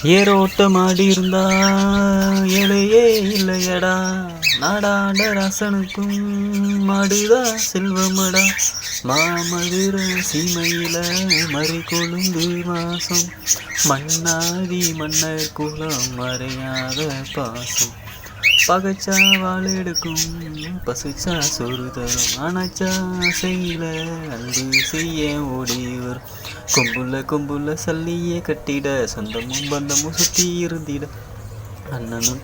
ஏரோட்டம் ஆடி இருந்தா ஏழையே இல்லையடா, நாடாண்ட ராசனுக்கும் மாடுதா செல்வமடா. மாமதுர சீமையில மறி கொழுந்து மாசம், மன்னாதி மன்னர் குலம் மறையாத பாசம். பகச்சா வாழ எடுக்கும், பசுச்சா சொரு தரும், அணைச்சா செய்யல அன்பு செய்ய ஓடி வரும். கொம்புல கொம்புல சல்லியே கட்டிட, சொந்தமும் பந்தமும் சுத்தி இருந்திட, அண்ணனும்